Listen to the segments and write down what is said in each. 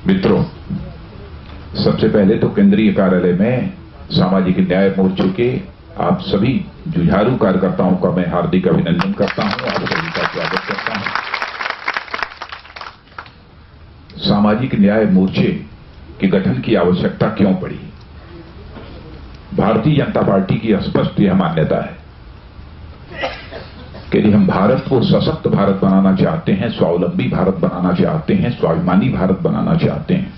मित्रों, सबसे पहले तो केंद्रीय कार्यालय में सामाजिक न्याय मोर्चे के आप सभी जुझारू कार्यकर्ताओं का मैं हार्दिक अभिनंदन करता हूं, आप सभी का स्वागत करता हूं। सामाजिक न्याय मोर्चे के गठन की आवश्यकता क्यों पड़ी? भारतीय जनता पार्टी की स्पष्ट यह मान्यता है कि यदि हम भारत को सशक्त भारत बनाना चाहते हैं, स्वावलंबी भारत बनाना चाहते हैं, स्वाभिमानी भारत बनाना चाहते हैं,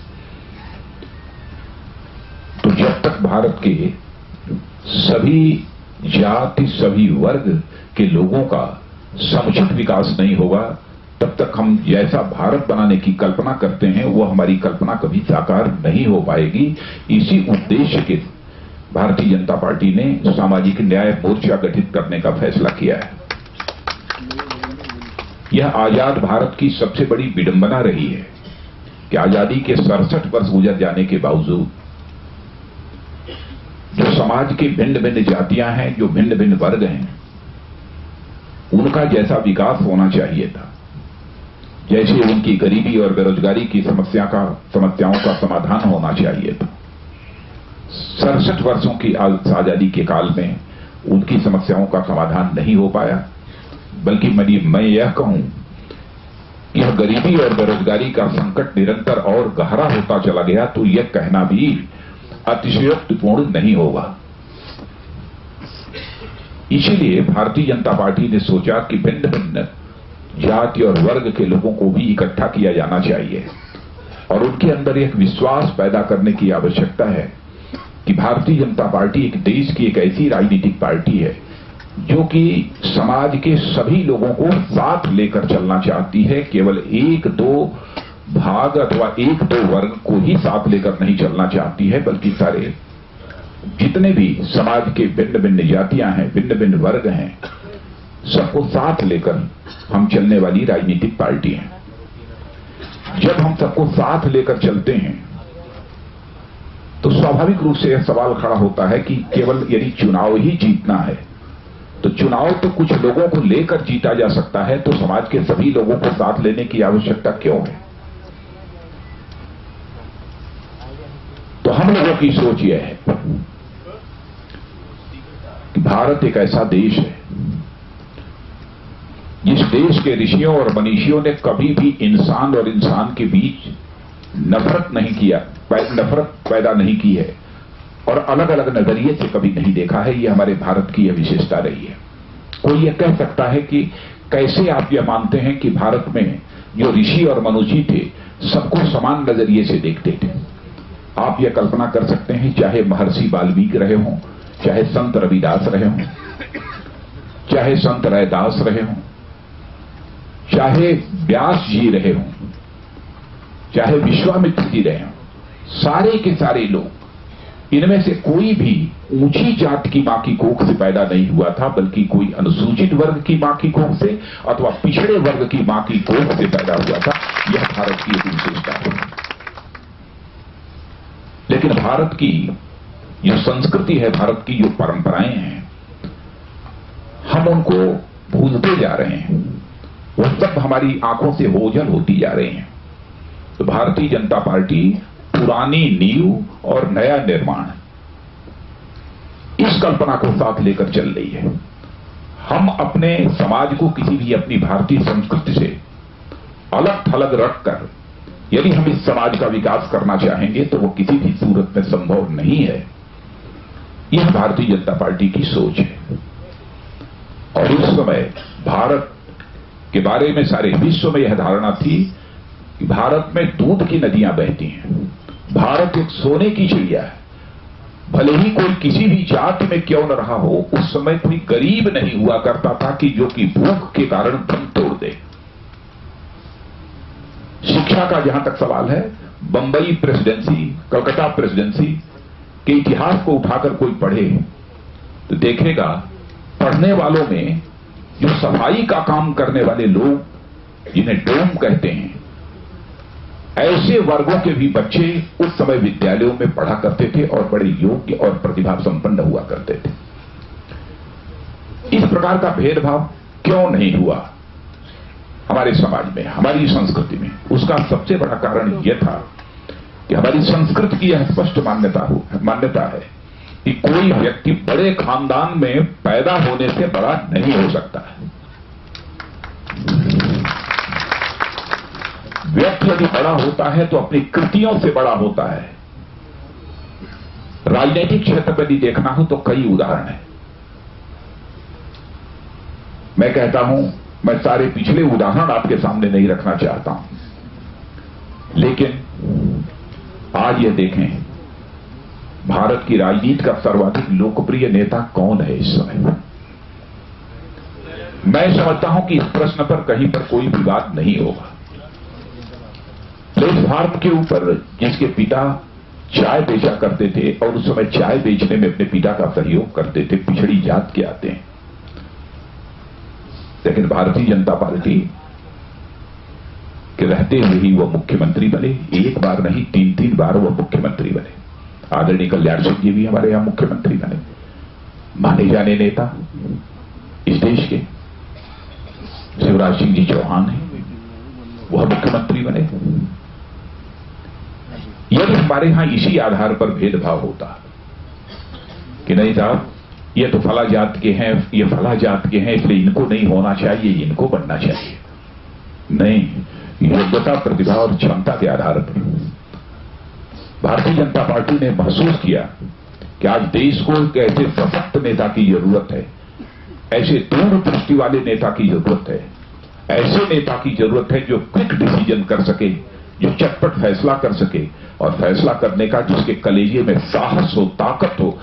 तो जब तक भारत के सभी जाति, सभी वर्ग के लोगों का समुचित विकास नहीं होगा, तब तक हम जैसा भारत बनाने की कल्पना करते हैं वो हमारी कल्पना कभी साकार नहीं हो पाएगी। इसी उद्देश्य के भारतीय जनता पार्टी ने सामाजिक न्याय मोर्चा गठित करने का फैसला किया है। यह आजाद भारत की सबसे बड़ी विडंबना रही है कि आजादी के 67 वर्ष गुजर जाने के बावजूद जो समाज के भिन्न भिन्न जातियां हैं, जो भिन्न भिन्न वर्ग हैं, उनका जैसा विकास होना चाहिए था, जैसे उनकी गरीबी और बेरोजगारी की समस्याओं का समाधान होना चाहिए था, 67 वर्षों की आजादी के काल में उनकी समस्याओं का समाधान नहीं हो पाया। बल्कि मैं यह कहूं कि यह गरीबी और बेरोजगारी का संकट निरंतर और गहरा होता चला गया तो यह कहना भी अतिशयोक्तिपूर्ण नहीं होगा। इसीलिए भारतीय जनता पार्टी ने सोचा कि भिन्न भिन्न जाति और वर्ग के लोगों को भी इकट्ठा किया जाना चाहिए और उनके अंदर एक विश्वास पैदा करने की आवश्यकता है कि भारतीय जनता पार्टी एक देश की एक ऐसी राजनीतिक पार्टी है जो कि समाज के सभी लोगों को साथ लेकर चलना चाहती है। केवल एक दो भाग अथवा एक दो वर्ग को ही साथ लेकर नहीं चलना चाहती है, बल्कि सारे जितने भी समाज के भिन्न भिन्न जातियां हैं, भिन्न भिन्न वर्ग हैं, सबको साथ लेकर हम चलने वाली राजनीतिक पार्टी है। जब हम सबको साथ लेकर चलते हैं तो स्वाभाविक रूप से यह सवाल खड़ा होता है कि केवल यदि चुनाव ही जीतना है तो चुनाव तो कुछ लोगों को लेकर जीता जा सकता है, तो समाज के सभी लोगों को साथ लेने की आवश्यकता क्यों है? तो हम लोगों की सोच यह है कि भारत एक ऐसा देश है जिस देश के ऋषियों और मनीषियों ने कभी भी इंसान और इंसान के बीच नफरत पैदा नहीं की है और अलग अलग नजरिए से कभी नहीं देखा है। यह हमारे भारत की यह विशेषता रही है। कोई यह कह सकता है कि कैसे आप यह मानते हैं कि भारत में जो ऋषि और मनुष्य थे सबको समान नजरिए से देखते थे? आप यह कल्पना कर सकते हैं, चाहे महर्षि वाल्मीकि रहे हों, चाहे संत रविदास रहे हों, चाहे संत रैदास रहे हों, चाहे व्यास जी रहे हों, चाहे विश्वामित्र जी रहे हों, सारे के सारे लोग, इनमें से कोई भी ऊंची जात की मां की कोख से पैदा नहीं हुआ था, बल्कि कोई अनुसूचित वर्ग की मां की कोख से अथवा पिछड़े वर्ग की मां की कोख से पैदा हुआ था। यह भारत की एक विशेषता है। लेकिन भारत की जो संस्कृति है, भारत की जो परंपराएं हैं, हम उनको भूलते जा रहे हैं। वो सब हमारी आंखों से ओझल होती जा रही हैं। तो भारतीय जनता पार्टी पुरानी नींव और नया निर्माण, इस कल्पना को साथ लेकर चल रही है। हम अपने समाज को किसी भी अपनी भारतीय संस्कृति से अलग थलग रखकर यदि हम इस समाज का विकास करना चाहेंगे तो वो किसी भी सूरत में संभव नहीं है। यह भारतीय जनता पार्टी की सोच है। और उस समय भारत के बारे में सारे विश्व में यह धारणा थी कि भारत में दूध की नदियां बहती हैं, भारत एक सोने की चिड़िया है। भले ही कोई किसी भी जाति में क्यों न रहा हो, उस समय कोई गरीब नहीं हुआ करता था कि जो कि भूख के कारण दम तोड़ दे। शिक्षा का जहां तक सवाल है, बंबई प्रेसिडेंसी, कलकत्ता प्रेसिडेंसी के इतिहास को उठाकर कोई पढ़े तो देखेगा पढ़ने वालों में जो सफाई का काम करने वाले लोग, जिन्हें डोम कहते हैं, ऐसे वर्गों के भी बच्चे उस समय विद्यालयों में पढ़ा करते थे और बड़े योग्य और प्रतिभा संपन्न हुआ करते थे। इस प्रकार का भेदभाव क्यों नहीं हुआ हमारे समाज में, हमारी संस्कृति में? उसका सबसे बड़ा कारण यह था कि हमारी संस्कृति की यह स्पष्ट मान्यता है कि कोई व्यक्ति बड़े खानदान में पैदा होने से बड़ा नहीं हो सकता है। व्यक्ति यदि बड़ा होता है तो अपनी कृतियों से बड़ा होता है। राजनीतिक क्षेत्र में यदि देखना हो तो कई उदाहरण हैं। मैं कहता हूं, मैं सारे पिछले उदाहरण आपके सामने नहीं रखना चाहता हूं, लेकिन आज ये देखें, भारत की राजनीति का सर्वाधिक लोकप्रिय नेता कौन है इस समय? मैं समझता हूं कि इस प्रश्न पर कहीं पर कोई विवाद नहीं होगा। प्लेटफार्म के ऊपर जिसके पिता चाय बेचा करते थे और उस समय चाय बेचने में अपने पिता का सहयोग करते थे, पिछड़ी जात के आते हैं, लेकिन भारतीय जनता पार्टी के रहते हुए ही वह मुख्यमंत्री बने। एक बार नहीं, 3-3 बार वह मुख्यमंत्री बने। आदरणीय कल्याण सिंह जी भी हमारे यहां मुख्यमंत्री बने। माने जाने नेता इस देश के शिवराज सिंह जी चौहान हैं, वह मुख्यमंत्री बने। यदि हमारे यहां इसी आधार पर भेदभाव होता कि नहीं साहब, ये तो फला जात के हैं, ये फला जात के हैं, इसलिए इनको नहीं होना चाहिए, इनको बनना चाहिए, नहीं, योग्यता, प्रतिभा और क्षमता के आधार पर भारतीय जनता पार्टी ने महसूस किया कि आज देश को एक ऐसे सशक्त नेता की जरूरत है, ऐसे दूरदृष्टि वाले नेता की जरूरत है, ऐसे नेता की जरूरत है जो क्विक डिसीजन कर सके, जो चटपट फैसला कर सके, और फैसला करने का जिसके कलेजे में साहस हो, ताकत हो।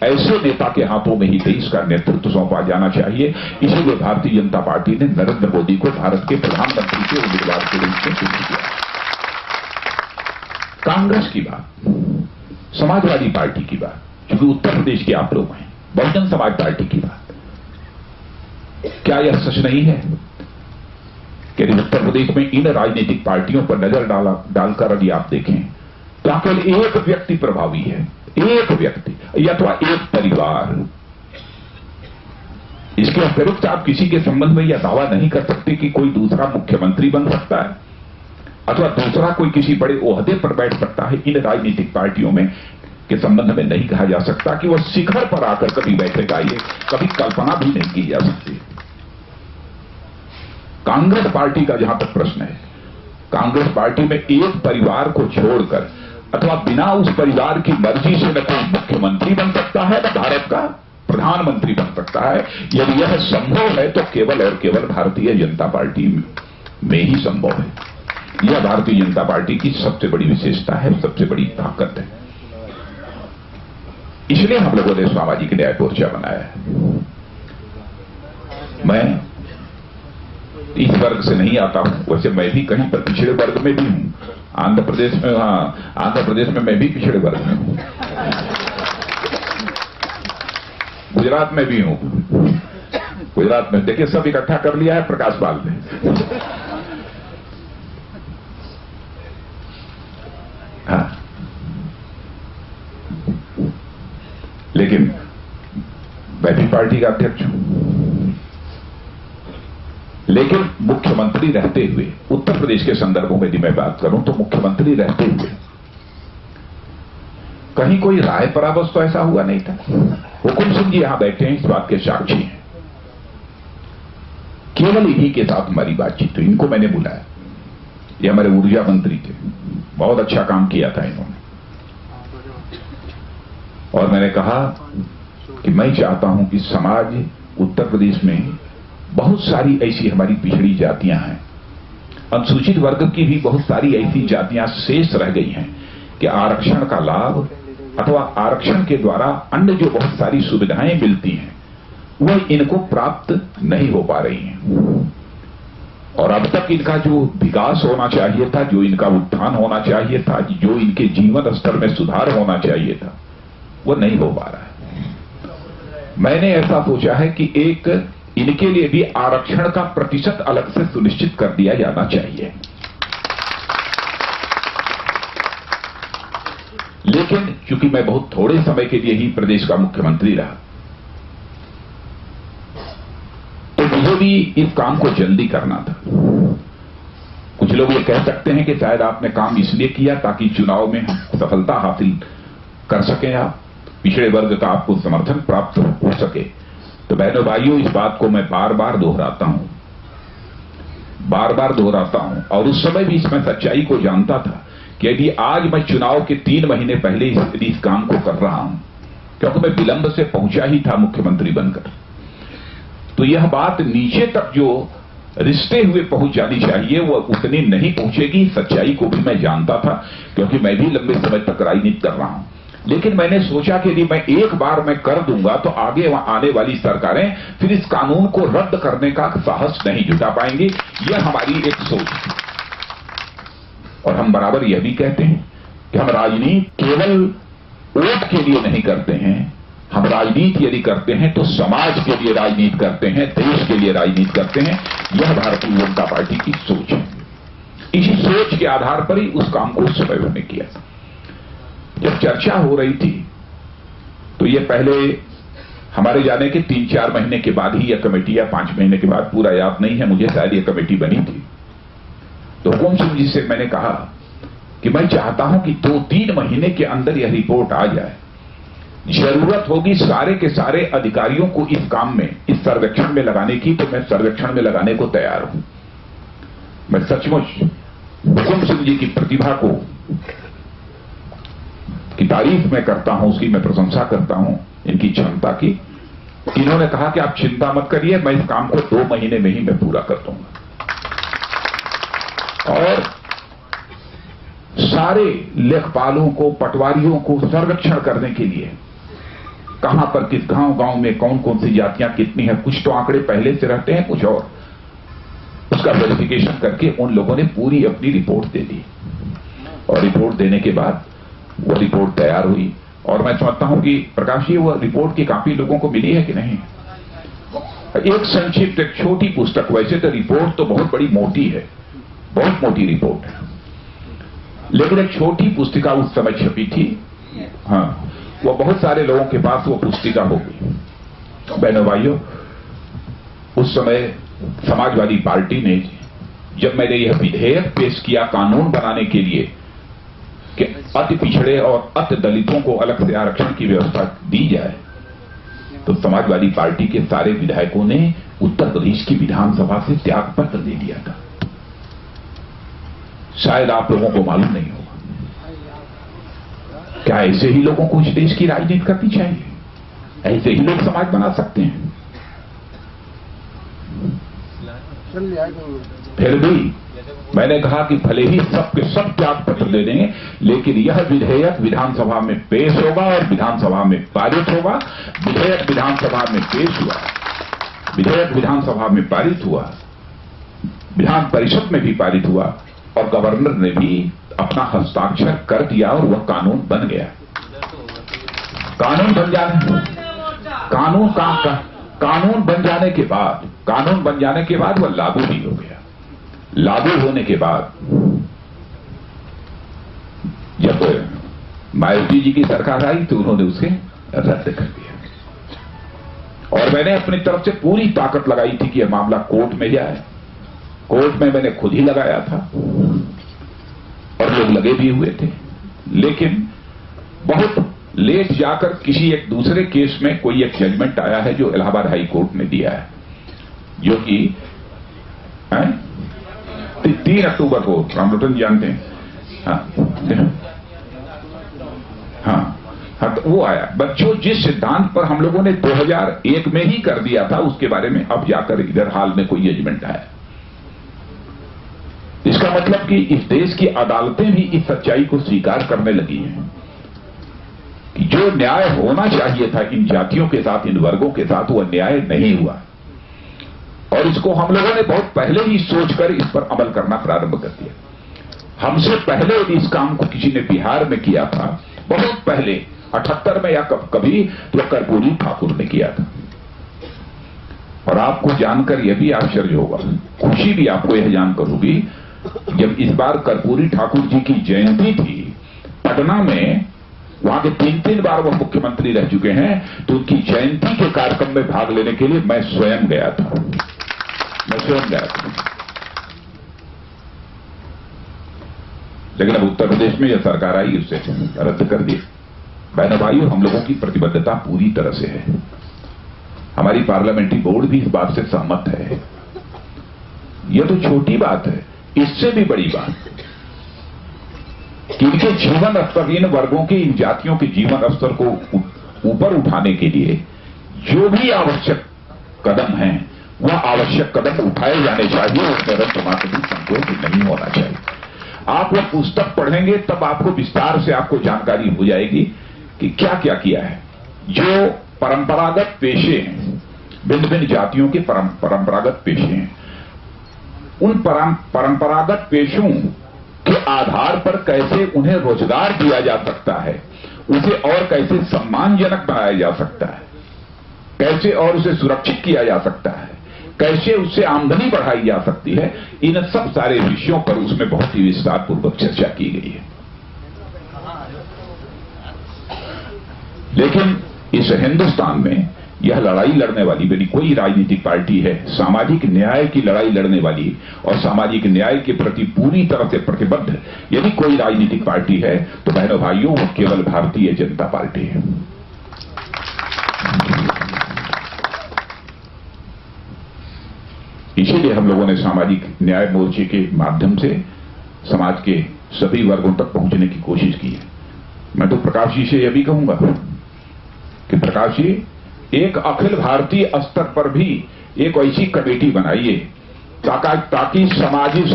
ऐसे नेता के हाथों में ही देश का नेतृत्व सौंपा जाना चाहिए। इसीलिए भारतीय जनता पार्टी ने नरेंद्र मोदी को भारत के प्रधानमंत्री के उम्मीदवार के रूप में चुन लिया। कांग्रेस की बात, समाजवादी पार्टी की बात, क्योंकि उत्तर प्रदेश के आप लोग हैं, बहुजन समाज पार्टी की बात, क्या यह सच नहीं है कि उत्तर प्रदेश में इन राजनीतिक पार्टियों पर नजर डालकर यदि आप देखें तो केवल एक व्यक्ति प्रभावी है, एक व्यक्ति या तो एक परिवार। इसके अतिरिक्त आप किसी के संबंध में यह दावा नहीं कर सकते कि कोई दूसरा मुख्यमंत्री बन सकता है अथवा दूसरा कोई किसी बड़े ओहदे पर बैठ सकता है। इन राजनीतिक पार्टियों में के संबंध में नहीं कहा जा सकता कि वह शिखर पर आकर कभी बैठेगा, ये कभी कल्पना भी नहीं की जा सकती। कांग्रेस पार्टी का जहां तक प्रश्न है, कांग्रेस पार्टी में एक परिवार को छोड़कर अथवा बिना उस परिवार की मर्जी से न कोई मुख्यमंत्री बन सकता है, न भारत का प्रधानमंत्री बन सकता है। यदि यह संभव है तो केवल और केवल भारतीय जनता पार्टी में ही संभव है। यह भारतीय जनता पार्टी की सबसे बड़ी विशेषता है, सबसे बड़ी ताकत है। इसलिए हम लोगों ने सामाजिक न्याय मोर्चा बनाया है। मैं इस वर्ग से नहीं आता हूं, वैसे मैं भी कहीं पर पिछड़े वर्ग में भी हूं। आंध्र प्रदेश में मैं भी पिछड़े वर्ग में हूं, गुजरात में भी हूं। गुजरात में देखिए सब इकट्ठा कर लिया है प्रकाश बाल ने। हाँ, लेकिन मैं भी पार्टी का अध्यक्ष हूं। लेकिन मुख्यमंत्री रहते हुए, उत्तर प्रदेश के संदर्भों में यदि मैं बात करूं तो मुख्यमंत्री रहते हुए कहीं कोई राय परामर्श तो ऐसा हुआ नहीं था। हुकुम सिंह जी यहां बैठे हैं, इस बात के साक्षी हैं। केवल इन्हीं के साथ हमारी बातचीत हुई, इनको मैंने बुलाया। ये हमारे ऊर्जा मंत्री थे, बहुत अच्छा काम किया था इन्होंने। और मैंने कहा कि मैं चाहता हूं कि समाज उत्तर प्रदेश में बहुत सारी ऐसी हमारी पिछड़ी जातियां हैं, अनुसूचित वर्ग की भी बहुत सारी ऐसी जातियां शेष रह गई हैं कि आरक्षण का लाभ अथवा आरक्षण के द्वारा अन्य जो बहुत सारी सुविधाएं मिलती हैं वह इनको प्राप्त नहीं हो पा रही हैं। और अब तक इनका जो विकास होना चाहिए था, जो इनका उत्थान होना चाहिए था, जो इनके जीवन स्तर में सुधार होना चाहिए था, वह नहीं हो पा रहा है। मैंने ऐसा सोचा है कि एक इनके लिए भी आरक्षण का प्रतिशत अलग से सुनिश्चित कर दिया जाना चाहिए। लेकिन क्योंकि मैं बहुत थोड़े समय के लिए ही प्रदेश का मुख्यमंत्री रहा, तो मुझे भी इस काम को जल्दी करना था। कुछ लोग लोग ये कह सकते हैं कि शायद आपने काम इसलिए किया ताकि चुनाव में सफलता हासिल कर सकें, आप पिछड़े वर्ग का आपको समर्थन प्राप्त हो सके। तो बहनों भाइयों, इस बात को मैं बार बार दोहराता हूं और उस समय भी इसमें सच्चाई को जानता था कि यदि आज मैं चुनाव के 3 महीने पहले इस काम को कर रहा हूं, क्योंकि मैं विलंब से पहुंचा ही था मुख्यमंत्री बनकर, तो यह बात नीचे तक जो रिश्ते हुए पहुंच जानी चाहिए वो उतनी नहीं पहुंचेगी। सच्चाई को भी मैं जानता था, क्योंकि मैं भी लंबे समय तक राजनीति कर रहा हूं। लेकिन मैंने सोचा कि यदि मैं एक बार मैं कर दूंगा तो आगे आने वाली सरकारें फिर इस कानून को रद्द करने का साहस नहीं जुटा पाएंगी। यह हमारी एक सोच थी। और हम बराबर यह भी कहते हैं कि हम राजनीति केवल वोट के लिए नहीं करते हैं। हम राजनीति यदि करते हैं तो समाज के लिए राजनीति करते हैं, देश के लिए राजनीति करते हैं। यह भारतीय जनता पार्टी की सोच है। इसी सोच के आधार पर ही उस काम को उस समय हमने किया। जब चर्चा हो रही थी तो ये पहले हमारे जाने के 3-4 महीने के बाद ही यह कमेटी, या 5 महीने के बाद, पूरा याद नहीं है मुझे, शायद यह कमेटी बनी थी। तो हुकुम सिंह जी से मैंने कहा कि मैं चाहता हूं कि 2-3 महीने के अंदर यह रिपोर्ट आ जाए। जरूरत होगी सारे के सारे अधिकारियों को इस काम में, इस सर्वेक्षण में लगाने की, तो मैं सर्वेक्षण में लगाने को तैयार हूं। मैं सचमुच हुकुम सिंह जी की प्रतिभा की तारीफ मैं करता हूं, उसकी मैं प्रशंसा करता हूं, इनकी क्षमता की। इन्होंने कहा कि आप चिंता मत करिए, मैं इस काम को 2 महीने में ही मैं पूरा कर दूंगा। और सारे लेखपालों को, पटवारियों को सर्वेक्षण करने के लिए कहां पर किस गांव में कौन कौन सी जातियां कितनी है, कुछ तो आंकड़े पहले से रहते हैं, कुछ और उसका वेरिफिकेशन करके उन लोगों ने पूरी अपनी रिपोर्ट दे दी। और रिपोर्ट देने के बाद वो रिपोर्ट तैयार हुई। और मैं समझता हूं कि प्रकाश जी, वो रिपोर्ट की काफी लोगों को मिली है कि नहीं? एक संक्षिप्त, एक छोटी पुस्तक। वैसे तो रिपोर्ट तो बहुत बड़ी मोटी है, बहुत मोटी रिपोर्ट है, लेकिन एक छोटी पुस्तिका उस समय छपी थी। हाँ, वो बहुत सारे लोगों के पास वो पुस्तिका होगी। बहनों भाइयों, उस समय समाजवादी पार्टी ने, जब मैंने यह विधेयक पेश किया कानून बनाने के लिए कि अति पिछड़े और अति दलितों को अलग से आरक्षण की व्यवस्था दी जाए, तो समाजवादी पार्टी के सारे विधायकों ने उत्तर प्रदेश की विधानसभा से त्याग पत्र दे दिया था। शायद आप लोगों को मालूम नहीं होगा। क्या ऐसे ही लोगों को इस देश की राजनीति करनी चाहिए? ऐसे ही लोग समाज बना सकते हैं? फिर भी मैंने कहा कि भले ही सबके सब त्याग पत्र दे देंगे, लेकिन यह विधेयक विधानसभा में पेश होगा और विधानसभा में पारित होगा। विधेयक विधानसभा में पेश हुआ, विधेयक विधानसभा में पारित हुआ, विधान परिषद में भी पारित हुआ, और गवर्नर ने भी अपना हस्ताक्षर कर दिया और वह कानून बन गया। कानून बन जाने के बाद वह लागू भी हो गया। लागू होने के बाद जब मायावती जी की सरकार आई तो उन्होंने उसे रद्द कर दिया। और मैंने अपनी तरफ से पूरी ताकत लगाई थी कि यह मामला कोर्ट में जाए। कोर्ट में मैंने खुद ही लगाया था और लोग लगे भी हुए थे, लेकिन बहुत लेट जाकर किसी एक दूसरे केस में कोई एक जजमेंट आया है जो इलाहाबाद हाई कोर्ट ने दिया है, जो कि 3 अक्टूबर को, रामलोटन जानते हैं, हाँ, तो वो आया। बच्चों, जिस सिद्धांत पर हम लोगों ने 2001 में ही कर दिया था, उसके बारे में अब जाकर इधर हाल में कोई जजमेंट आया। इसका मतलब कि इस देश की अदालतें भी इस सच्चाई को स्वीकार करने लगी हैं कि जो न्याय होना चाहिए था इन जातियों के साथ, इन वर्गों के साथ, वह न्याय नहीं हुआ। और इसको हम लोगों ने बहुत पहले ही सोचकर इस पर अमल करना प्रारंभ कर दिया। हमसे पहले यदि इस काम को किसी ने बिहार में किया था, बहुत पहले 78 में या कभी, तो कर्पूरी ठाकुर ने किया था। और आपको जानकर यह भी आश्चर्य होगा, खुशी भी आपको यह जानकर होगी, जब इस बार कर्पूरी ठाकुर जी की जयंती थी पटना में, वहां के 3-3 बार वह मुख्यमंत्री रह चुके हैं, तो उनकी जयंती के कार्यक्रम में भाग लेने के लिए मैं स्वयं गया था। लेकिन अब उत्तर प्रदेश में यह सरकार आई, उससे रद्द कर दी। बहनों भाइयों, हम लोगों की प्रतिबद्धता पूरी तरह से है। हमारी पार्लियामेंट्री बोर्ड भी इस बात से सहमत है। यह तो छोटी बात है, इससे भी बड़ी बात कि इनके जीवन स्तर, इन वर्गों के, इन जातियों के जीवन स्तर को ऊपर उठाने के लिए जो भी आवश्यक कदम हैं, वह आवश्यक कदम उठाए जाने चाहिए। उसमें रंग मात्र भी संकोच नहीं होना चाहिए। आप वह पुस्तक पढ़ेंगे तब आपको विस्तार से आपको जानकारी हो जाएगी कि क्या क्या किया है। जो परंपरागत पेशे हैं, भिन्न भिन्न जातियों के परंपरागत पेशे हैं, उन परंपरागत पेशों के आधार पर कैसे उन्हें रोजगार दिया जा सकता है, उसे और कैसे सम्मानजनक बनाया जा सकता है, कैसे और उसे सुरक्षित किया जा सकता है, कैसे उससे आमदनी बढ़ाई जा सकती है, इन सब सारे विषयों पर उसमें बहुत ही विस्तार पूर्वक चर्चा की गई है। लेकिन इस हिंदुस्तान में यह लड़ाई लड़ने वाली यदि कोई राजनीतिक पार्टी है, सामाजिक न्याय की लड़ाई लड़ने वाली और सामाजिक न्याय के प्रति पूरी तरह से प्रतिबद्ध यदि कोई राजनीतिक पार्टी है, तो बहनों भाइयों, वो केवल भारतीय जनता पार्टी है। इसीलिए हम लोगों ने सामाजिक न्याय मोर्चे के माध्यम से समाज के सभी वर्गों तक पहुंचने की कोशिश की है। मैं तो प्रकाश जी से यह भी कहूंगा कि प्रकाश जी, एक अखिल भारतीय स्तर पर भी एक ऐसी कमेटी बनाइए ताकि सामाजिक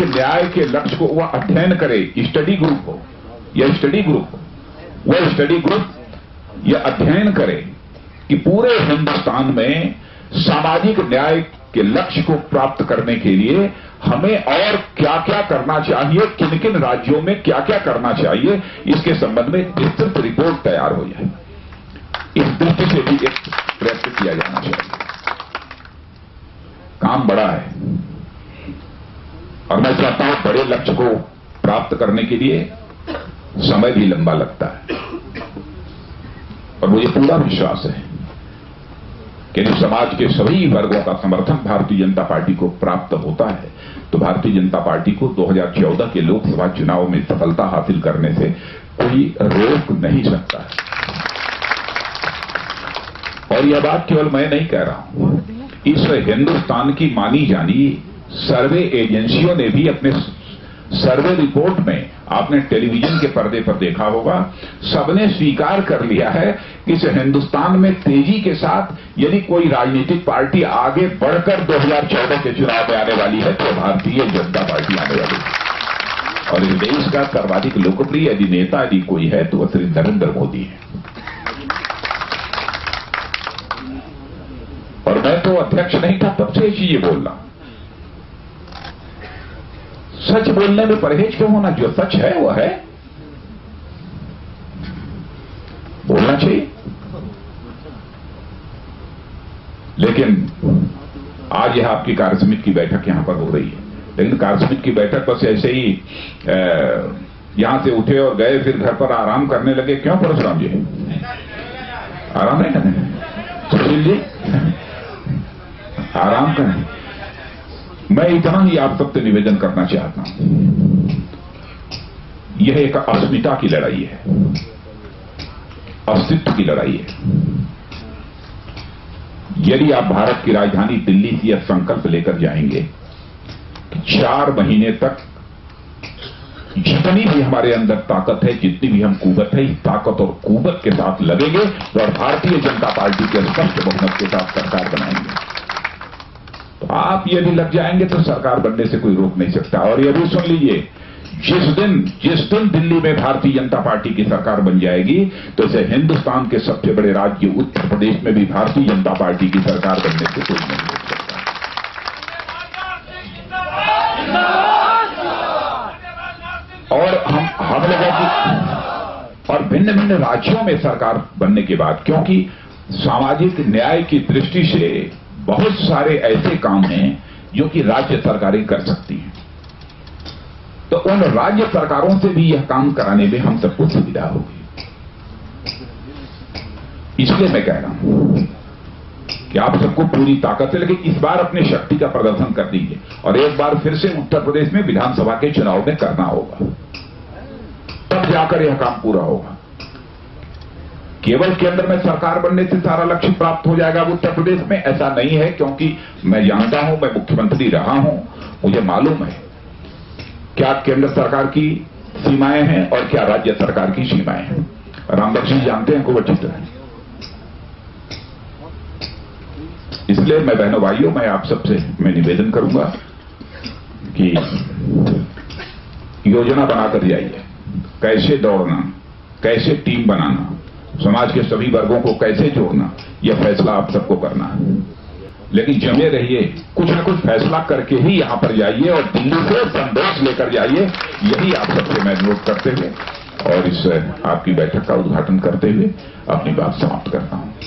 न्याय के लक्ष्य को वह अध्ययन करे। स्टडी ग्रुप हो, वह स्टडी ग्रुप यह अध्ययन करे कि पूरे हिंदुस्तान में सामाजिक न्याय के लक्ष्य को प्राप्त करने के लिए हमें और क्या क्या करना चाहिए, किन किन राज्यों में क्या क्या करना चाहिए, इसके संबंध में विस्तृत रिपोर्ट तैयार हो जाए। इस दृष्टि से भी एक प्रयत्न किया जाना चाहिए। काम बड़ा है और मैं चाहता हूं बड़े लक्ष्य को प्राप्त करने के लिए समय भी लंबा लगता है, और मुझे पूरा विश्वास है कि यदि समाज के सभी वर्गों का समर्थन भारतीय जनता पार्टी को प्राप्त होता है, तो भारतीय जनता पार्टी को 2014 के लोकसभा चुनाव में सफलता हासिल करने से कोई रोक नहीं सकता है। और यह बात केवल मैं नहीं कह रहा हूं, इस हिंदुस्तान की मानी जानी सर्वे एजेंसियों ने भी अपने सर्वे रिपोर्ट में, आपने टेलीविजन के पर्दे पर देखा होगा, सबने स्वीकार कर लिया है कि इस हिंदुस्तान में तेजी के साथ यदि कोई राजनीतिक पार्टी आगे बढ़कर 2014 के चुनाव में आने वाली है, तो भारतीय जनता पार्टी आने वाली है। और इस देश का सर्वाधिक लोकप्रिय यदि नेता यदि कोई है, तो वह श्री नरेंद्र मोदी है। और मैं तो अध्यक्ष नहीं था तब से चीजें बोल रहा हूं। सच बोलने में परहेज क्यों होना? जो सच है वो है, बोलना चाहिए। लेकिन आज यह आपकी कार्यसमिति की बैठक यहां पर हो रही है, लेकिन कार्यसमिति की बैठक बस ऐसे ही यहां से उठे और गए, फिर घर पर आराम करने लगे। क्यों परशुराम जी? आराम नहीं करने? सुशील जी आराम करें। मैं इतना ही आप सबसे निवेदन करना चाहता हूं, यह एक अस्मिता की लड़ाई है, अस्तित्व की लड़ाई है। यदि आप भारत की राजधानी दिल्ली से यह संकल्प लेकर जाएंगे कि 4 महीने तक जितनी भी हमारे अंदर ताकत है, जितनी भी हम कुवत है, इस ताकत और कुवत के साथ लगेंगे और भारतीय जनता पार्टी के स्पष्ट बहुमत के साथ सरकार बनाएंगे। तो आप यदि लग जाएंगे तो सरकार बनने से कोई रोक नहीं सकता। और यह भी सुन लीजिए, जिस दिन दिल्ली में भारतीय जनता पार्टी की सरकार बन जाएगी, तो इसे हिंदुस्तान के सबसे बड़े राज्य उत्तर प्रदेश में भी भारतीय जनता पार्टी की सरकार बनने से कोई नहीं रोक सकता। और हम लोगों की और भिन्न भिन्न राज्यों में सरकार बनने के बाद, क्योंकि सामाजिक न्याय की दृष्टि से बहुत सारे ऐसे काम हैं जो कि राज्य सरकारें कर सकती हैं, तो उन राज्य सरकारों से भी यह काम कराने में हम सबको सुविधा होगी। इसलिए मैं कह रहा हूं कि आप सबको पूरी ताकत है, लेकिन इस बार अपनी शक्ति का प्रदर्शन कर दीजिए और एक बार फिर से उत्तर प्रदेश में विधानसभा के चुनाव में करना होगा, तब जाकर यह काम पूरा होगा। केवल केंद्र में सरकार बनने से सारा लक्ष्य प्राप्त हो जाएगा उत्तर प्रदेश में, ऐसा नहीं है। क्योंकि मैं जानता हूं, मैं मुख्यमंत्री रहा हूं, मुझे मालूम है क्या केंद्र सरकार की सीमाएं हैं और क्या राज्य सरकार की सीमाएं हैं। रामबख्श जी जानते हैं खूब अच्छी तरह। इसलिए मैं बहनों भाइयों, मैं आप सबसे मैं निवेदन करूंगा कि योजना बनाकर जाइए, कैसे दौड़ना, कैसे टीम बनाना, समाज के सभी वर्गों को कैसे जोड़ना, यह फैसला आप सबको करना है। लेकिन जमे रहिए, कुछ न कुछ फैसला करके ही यहां पर जाइए और दिल्ली से संदेश लेकर जाइए, यही आप सबसे मैं अनुरोध करते हुए और इस आपकी बैठक का उद्घाटन करते हुए अपनी बात समाप्त करता हूं।